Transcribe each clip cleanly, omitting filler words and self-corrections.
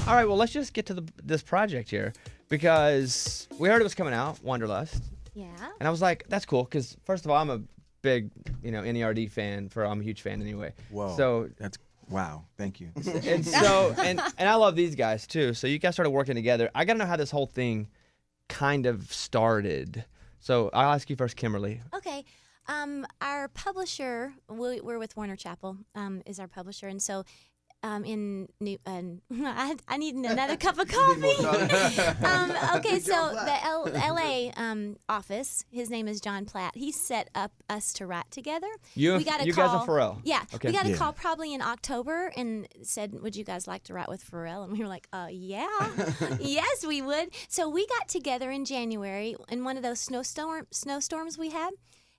All right, well, let's just get to this project here because we heard it was coming out, Wanderlust. Yeah. And I was like, that's cool because, first of all, I'm a big, N.E.R.D. fan. I'm a huge fan anyway. Whoa. So that's wow. Thank you. and so and I love these guys too. So you guys started working together. I gotta know how this whole thing kind of started. So I'll ask you first, Kimberly. Okay. Our publisher, we're with Warner Chappell, is our publisher, and so I need another cup of coffee. Okay, so the LA office, his name is John Platt. He set up us to write together. You guys and Pharrell. Yeah, okay. we got a call probably in October and said, "Would you guys like to write with Pharrell?" And we were like, "Yeah, yes, we would." So we got together in January in one of those snowstorms we had,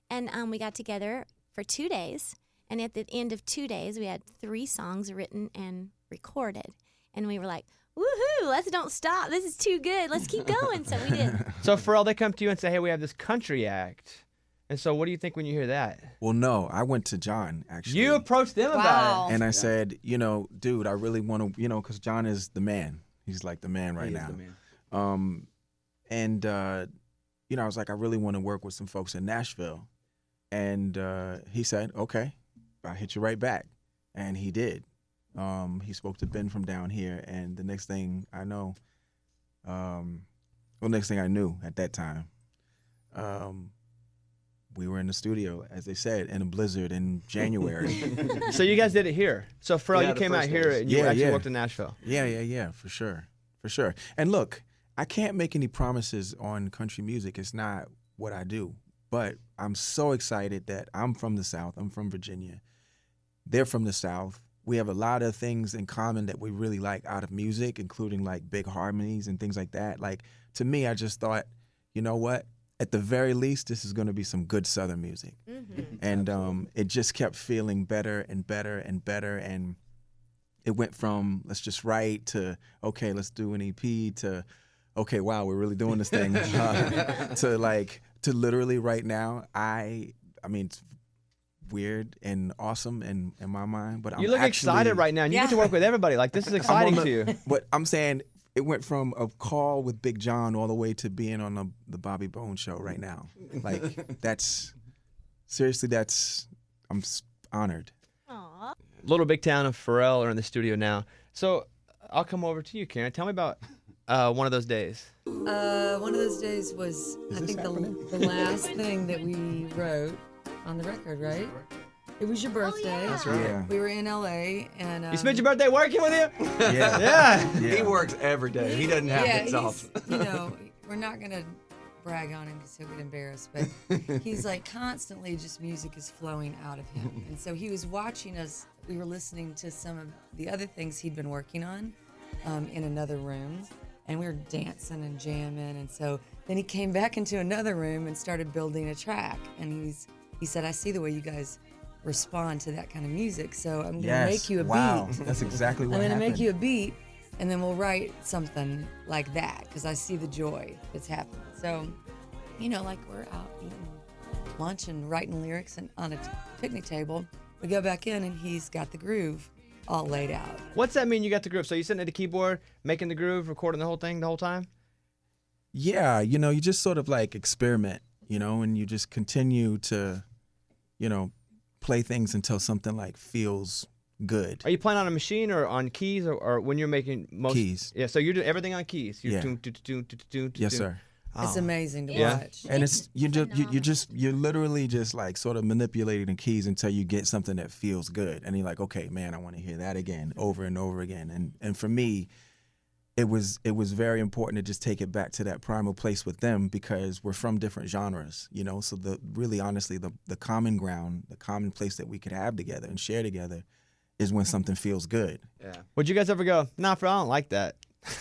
and we got together for 2 days. And at the end of 2 days, we had 3 songs written and recorded. And we were like, woohoo, let's don't stop. This is too good. Let's keep going. So we did. So Pharrell, they come to you and say, hey, we have this country act. And so what do you think when you hear that? Well, no, I went to John, actually. You approached them about it. And I said, dude, I really want to, because John is the man. He's like the man right now. He is the man. I was like, I really want to work with some folks in Nashville. And he said, okay. I'll hit you right back. And he did. He spoke to Ben from down here, and the next thing I know, next thing I knew at that time, we were in the studio, as they said, in a blizzard in January. So you guys did it here. So Pharrell, you came out here and you actually worked in Nashville. Yeah, for sure. And look, I can't make any promises on country music. It's not what I do. But I'm so excited that I'm from the South. I'm from Virginia. They're from the South. We have a lot of things in common that we really like out of music, including like big harmonies and things like that. Like, to me, I just thought, you know what? At the very least, this is going to be some good Southern music. Mm-hmm. And it just kept feeling better and better and better. And it went from let's just write to, okay, let's do an EP to, okay, wow, we're really doing this thing. To literally right now, I mean, it's weird and awesome in my mind, but you look excited right now, and you get to work with everybody. Like, this is exciting to you. But I'm saying it went from a call with Big John all the way to being on the Bobby Bones show right now. Like, I'm honored. Aww. Little Big Town of Pharrell are in the studio now. So I'll come over to you, Karen. Tell me about one of those days. One of those days was, I think, the last thing that we wrote on the record, right? It was your birthday. Oh, yeah. That's right. Yeah. We were in LA, and You spent your birthday working with you? Yeah. Yeah. He works every day. He doesn't have days off. we're not gonna brag on him because he'll get embarrassed, but he's like constantly just music is flowing out of him. And so he was watching us. We were listening to some of the other things he'd been working on in another room, and we were dancing and jamming. And so then he came back into another room and started building a track. And he said, I see the way you guys respond to that kind of music, so I'm gonna make you a beat. That's exactly what I'm gonna happened. make you a beat, and then we'll write something like that, because I see the joy that's happening. So, like we're out eating lunch and writing lyrics and on a picnic table. We go back in, and he's got the groove all laid out. What's that mean, you got the groove? So you're sitting at the keyboard, making the groove, recording the whole thing the whole time? Yeah, you just sort of like experiment, and you just continue to, play things until something like feels good. Are you playing on a machine or on keys or when you're making most keys? Yeah, so you're doing everything on keys. You're Yeah. Yes, sir. It's amazing to Yeah. watch. And it's you're literally just like sort of manipulating the keys until you get something that feels good, and you're like, okay, man, I want to hear that again, over and over again. And for me, it was very important to just take it back to that primal place with them, because we're from different genres, So honestly, the common ground, the common place that we could have together and share together, is when something feels good. Yeah. Would you guys ever go, nah, I don't like that?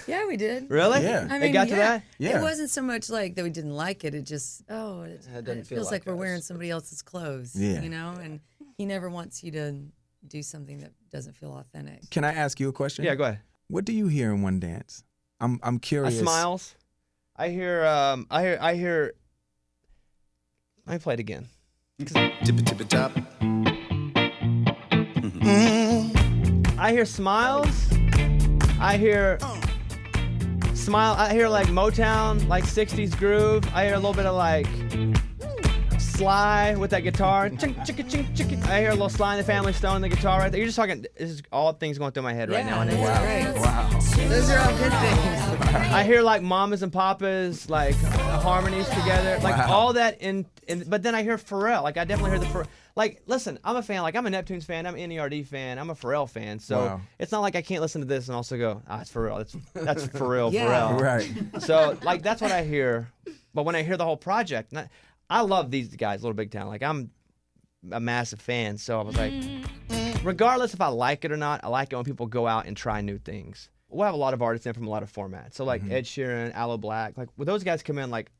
Yeah, we did. Really? Yeah. I It mean, got to that? Yeah. It wasn't so much like that we didn't like it. It just, it feel feels like like we're us. wearing somebody else's clothes, Yeah. And he never wants you to do something that doesn't feel authentic. Can I ask you a question? Yeah, go ahead. What do you hear in one dance? I'm curious. Smiles. I hear. Let me play it again. Tip-a-tip-a-top. I hear smiles. I hear smile. I hear like Motown, like 60s groove. I hear a little bit of like Sly with that guitar. Chink, chicka, chink, chicka. I hear a little Sly and the Family Stone on the guitar right there. You're just talking. This is all things going through my head right now. And That's great. Wow. Those are all good things. I hear like mamas and papas, like harmonies together, like all that in. But then I hear Pharrell. Like I definitely hear the Pharrell. Like listen, I'm a fan. Like I'm a Neptunes fan. I'm an N.E.R.D fan. I'm a Pharrell fan. So it's not like I can't listen to this and also go, it's Pharrell. That's Pharrell. Yeah. Pharrell. Right. So like that's what I hear. But when I hear the whole project, I love these guys, Little Big Town. Like I'm a massive fan. So I was like, regardless if I like it or not, I like it when people go out and try new things. We'll have a lot of artists in from a lot of formats. So like Ed Sheeran, Aloe Black, like when those guys come in, like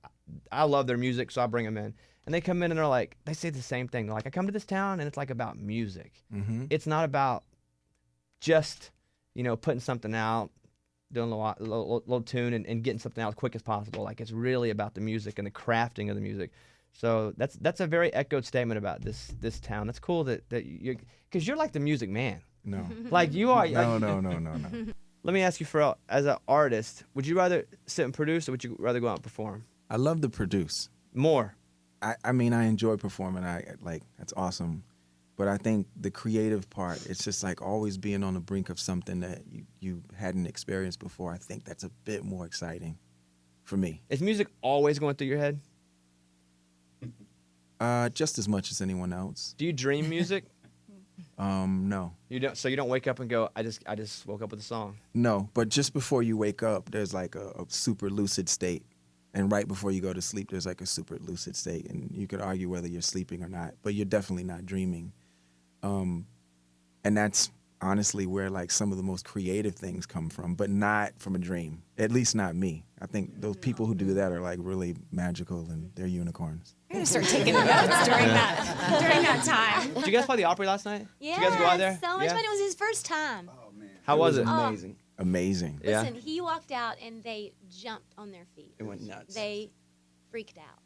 I love their music, so I bring them in. And they come in and they're like, they say the same thing. They're like, I come to this town and it's like about music. It's not about just, putting something out, doing a little tune and getting something out as quick as possible. Like it's really about the music and the crafting of the music. So that's a very echoed statement about this town. That's cool that you, because you're like the music man. No. Like you are. No. Let me ask you, Pharrell, as an artist, would you rather sit and produce or would you rather go out and perform? I love to produce. More. I mean, I enjoy performing. That's awesome. But I think the creative part, it's just like always being on the brink of something that you hadn't experienced before. I think that's a bit more exciting for me. Is music always going through your head? Just as much as anyone else. Do you dream music? No. You don't. So you don't wake up and go, I just woke up with a song. No, but just before you wake up, there's like a super lucid state. And right before you go to sleep, there's like a super lucid state. And you could argue whether you're sleeping or not, but you're definitely not dreaming. And that's honestly where like some of the most creative things come from, but not from a dream. At least not me. I think those people who do that are like really magical and they're unicorns. I'm gonna start taking notes during that time. Did you guys play the Opry last night? Yeah, Did you guys go out there? so much fun. It was his first time. How was it? Amazing. Amazing. Yeah. Listen, he walked out and they jumped on their feet. It went nuts. They freaked out.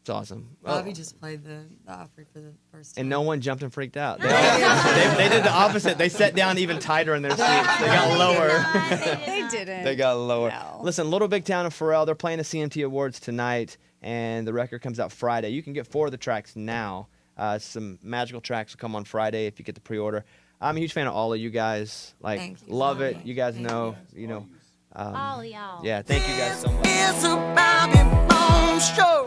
It's awesome. Bobby just played the Opry for the first time. And no one jumped and freaked out. They did the opposite. They sat down even tighter in their seats. They got lower. They didn't. They got lower. No. Listen, Little Big Town and Pharrell, they're playing the CMT Awards tonight, and the record comes out Friday. You can get 4 of the tracks now. Some magical tracks will come on Friday if you get the pre-order. I'm a huge fan of all of you guys. Like, Thank you. love it. You guys know, All y'all. Yeah, thank you guys so much. It's a Bobby Bones show.